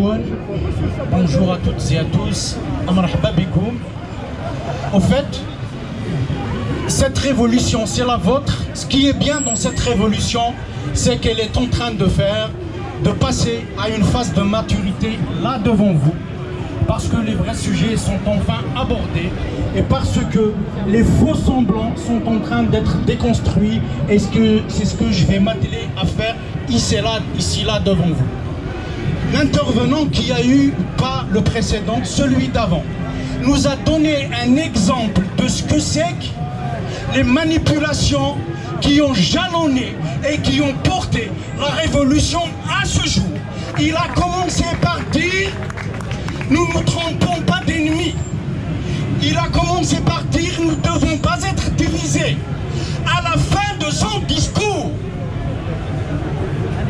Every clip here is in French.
Aoun, bonjour à toutes et à tous. Marhaba bikoum. Au fait, cette révolution, c'est la vôtre. Ce qui est bien dans cette révolution, c'est qu'elle est en train de passer à une phase de maturité là devant vous. Parce que les vrais sujets sont enfin abordés et parce que les faux semblants sont en train d'être déconstruits, et c'est ce que je vais m'atteler à faire ici là devant vous. L'intervenant qui a eu, pas le précédent, celui d'avant, nous a donné un exemple de ce que c'est que les manipulations qui ont jalonné et qui ont porté la révolution à ce jour. Il a commencé par dire: nous ne trompons pas d'ennemis. Il a commencé par dire: nous ne devons pas être divisés. À la fin de son discours,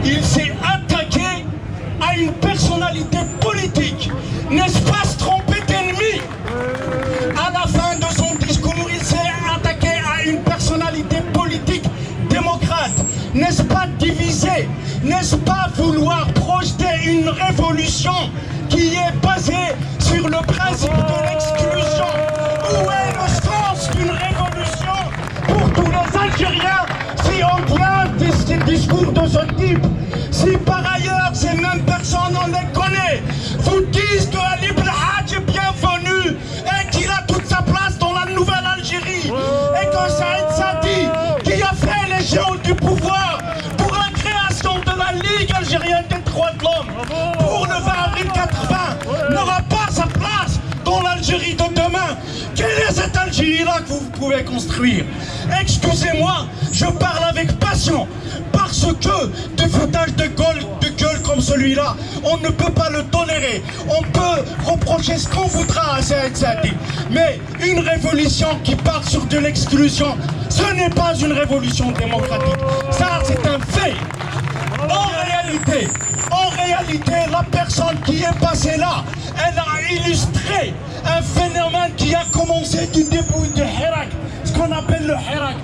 il s'est attaqué à une personnalité politique. N'est-ce pas se tromper d'ennemis? À la fin de son discours, il s'est attaqué à une personnalité politique démocrate. N'est-ce pas diviser? N'est-ce pas vouloir projeter une révolution qui est basée sur le principe de l'exclusion? Où est le sens d'une révolution pour tous les Algériens si on vient de discours de ce type? Si par ailleurs ces mêmes personnes, on les connaît, vous disent que Ali Belhadj est bienvenu et qu'il a toute sa place dans la nouvelle Algérie, et que Saïd Sadi, qui a fait les géants du pouvoir pour la création de la Ligue algérienne des droits de l'homme pour le 20 avril 80, n'aura pas sa place dans l'Algérie de demain. Quelle est cette Algérie-là que vous pouvez construire? Excusez-moi, je parle avec passion, parce que du foutage de gueule comme celui-là, on ne peut pas le tolérer. On peut reprocher ce qu'on voudra à Saïd Sadi, mais une révolution qui part sur de l'exclusion, ce n'est pas une révolution démocratique. Ça, c'est un fait. En réalité, la personne qui est passée là, elle a illustré un phénomène qui a commencé du début du Hirak, ce qu'on appelle le Hirak.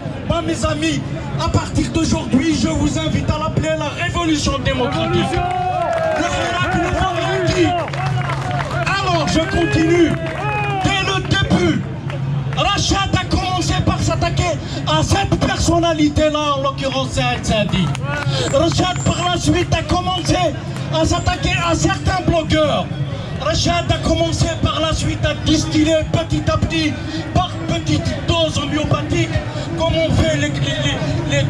Mes amis, à partir d'aujourd'hui, je vous invite à l'appeler la révolution démocratique. Le Hirak ne va rien dire. Alors, je continue. Dès le début, Rachad a commencé par s'attaquer à cette personnalité-là, en l'occurrence Saïd Sadi. Rachad, par la suite, a commencé à s'attaquer à certains blogueurs. Rachad a commencé par la suite à distiller petit à petit, par petites doses homéopathiques, comme on fait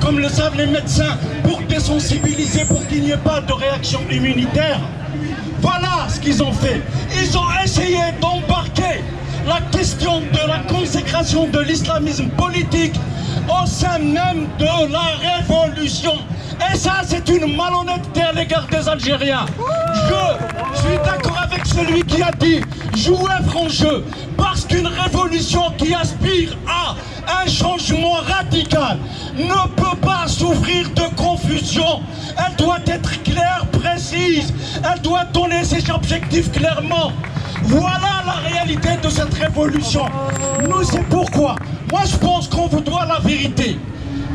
comme le savent les médecins, pour désensibiliser, pour qu'il n'y ait pas de réaction immunitaire. Voilà ce qu'ils ont fait. Ils ont essayé d'embarquer la question de la consécration de l'islamisme politique au sein même de la révolution. Et ça, c'est une malhonnêteté à l'égard des Algériens. Je suis d'accord avec celui qui a dit « jouer franc jeu », parce qu'une révolution qui aspire à un changement radical ne peut pas souffrir de confusion. Elle doit être claire, précise, elle doit donner ses objectifs clairement. Voilà la réalité de cette révolution. Nous, c'est pourquoi moi je pense qu'on vous doit la vérité.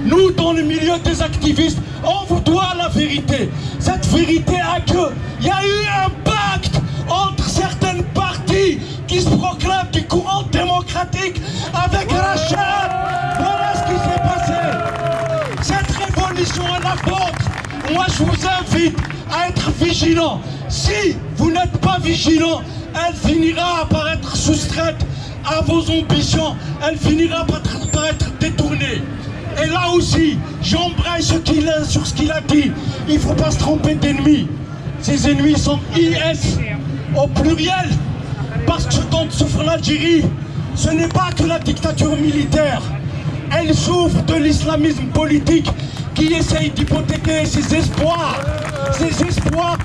Nous, dans le milieu des activistes, on vous doit la vérité. Cette vérité a que il y a eu un pacte entre certaines parties qui se proclament du courant démocratique avec Rachad. Voilà ce qui s'est passé. Cette révolution est la vôtre. Moi, je vous invite à être vigilants. Si vous n'êtes pas vigilants, elle finira par être soustraite à vos ambitions. Elle finira par être détournée. Et là aussi, j'embraye sur ce qu'il a dit. Il ne faut pas se tromper d'ennemis. Ces ennemis sont IS au pluriel. Parce que dont souffre l'Algérie, ce n'est pas que la dictature militaire. Elle souffre de l'islamisme politique qui essaye d'hypothéquer ses espoirs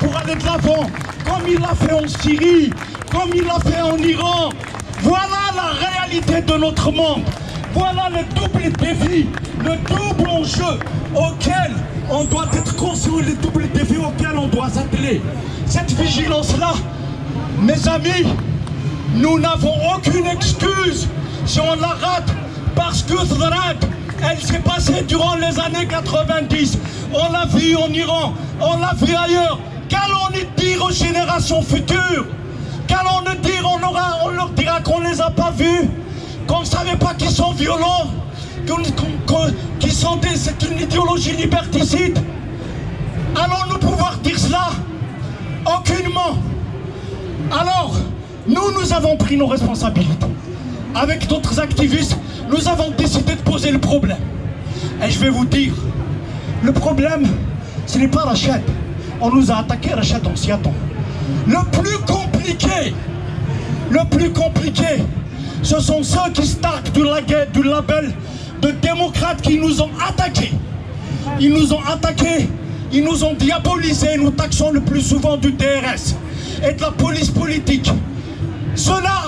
pour aller de l'avant, comme il l'a fait en Syrie, comme il l'a fait en Iran. Voilà la réalité de notre monde. Voilà le double défi, le double enjeu auquel on doit être conscient, le double défi auquel on doit s'atteler. Cette vigilance-là, mes amis, nous n'avons aucune excuse si on la rate, parce que Zrad, elle s'est passée durant les années 90. On l'a vu en Iran, on l'a vu ailleurs. Qu'allons-nous dire dire aux générations futures? Qu'allons nous dire? On leur dira qu'on ne les a pas vus, qu'on ne savait pas qu'ils sont violents, c'est une idéologie liberticide. Allons-nous pouvoir dire cela? Aucunement. Alors, nous avons pris nos responsabilités. Avec d'autres activistes, nous avons décidé de poser le problème. Et je vais vous dire, le problème, ce n'est pas Rachid. On nous a attaqué, Rachid, on s'y attend. Le plus compliqué, ce sont ceux qui se targuent du label de démocrates qui nous ont attaqués. Ils nous ont attaqués, ils nous ont diabolisés, nous taxons le plus souvent du DRS et de la police politique. Cela,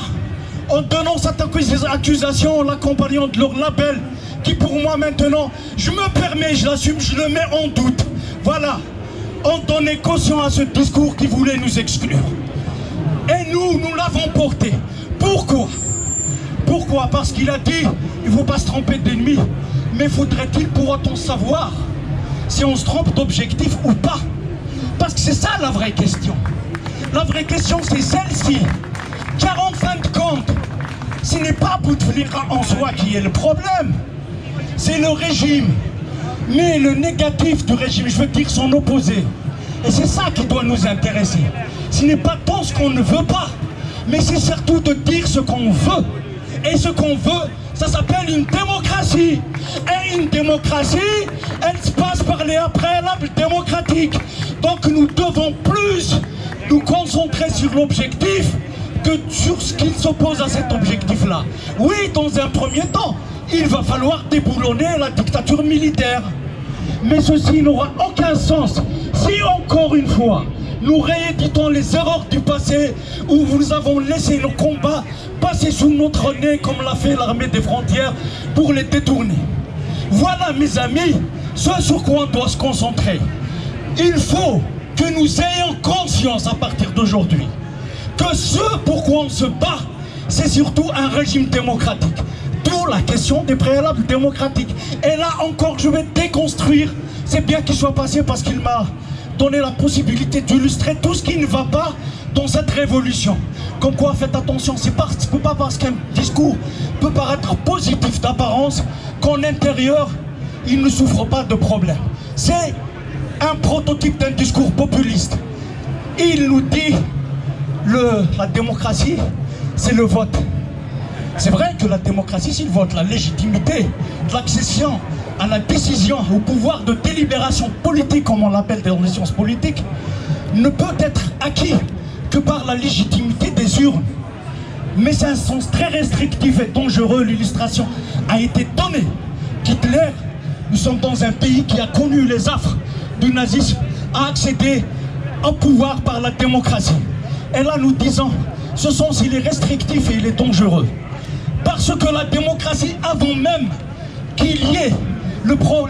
en donnant cette accusation, en l'accompagnant de leur label, qui pour moi maintenant, je me permets, je l'assume, je le mets en doute. Voilà, on donnait caution à ce discours qui voulait nous exclure. Et nous l'avons porté. Pourquoi? Pourquoi? Parce qu'il a dit, il ne faut pas se tromper d'ennemi. Mais faudrait-il pour autant savoir si on se trompe d'objectif ou pas? Parce que c'est ça la vraie question. La vraie question, c'est celle-ci. Car en fin de compte, ce n'est pas Bouteflika en soi qui est le problème. C'est le régime. Mais le négatif du régime, je veux dire son opposé. Et c'est ça qui doit nous intéresser. Ce n'est pas tant ce qu'on ne veut pas, mais c'est surtout de dire ce qu'on veut. Et ce qu'on veut, ça s'appelle une démocratie. Et une démocratie, elle se passe par les préalables démocratiques. Donc nous devons plus nous concentrer sur l'objectif que sur ce qui s'oppose à cet objectif-là. Oui, dans un premier temps, il va falloir déboulonner la dictature militaire. Mais ceci n'aura aucun sens si, encore une fois, nous rééditons les erreurs du passé où nous avons laissé nos combats passer sous notre nez comme l'a fait l'armée des frontières pour les détourner. Voilà, mes amis, ce sur quoi on doit se concentrer. Il faut que nous ayons conscience à partir d'aujourd'hui que ce pourquoi on se bat, c'est surtout un régime démocratique. D'où la question des préalables démocratiques. Et là encore, je vais déconstruire. C'est bien qu'il soit passé parce qu'il m'a donné la possibilité d'illustrer tout ce qui ne va pas dans cette révolution. Comme quoi, faites attention, c'est pas parce qu'un discours peut paraître positif d'apparence qu'en intérieur, il ne souffre pas de problème. C'est un prototype d'un discours populiste. Il nous dit la démocratie, c'est le vote. C'est vrai que la démocratie, c'est le vote, la légitimité de l'accession à la décision, au pouvoir de délibération politique, comme on l'appelle dans les sciences politiques, ne peut être acquis que par la légitimité des urnes. Mais c'est un sens très restrictif et dangereux. L'illustration a été donnée qu'Hitler, nous sommes dans un pays qui a connu les affres du nazisme, a accédé au pouvoir par la démocratie. Et là, nous disons, ce sens, il est restrictif et il est dangereux. Parce que la démocratie, avant même qu'il y ait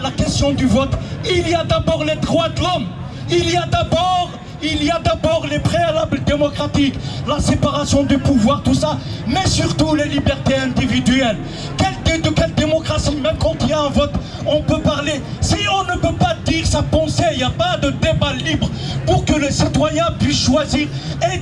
la question du vote, il y a d'abord les droits de l'homme, il y a d'abord les préalables démocratiques, la séparation du pouvoir, tout ça, mais surtout les libertés individuelles. De quelle démocratie, même quand il y a un vote, on peut parler. Si on ne peut pas dire sa pensée, il n'y a pas de débat libre pour que les citoyens puissent choisir et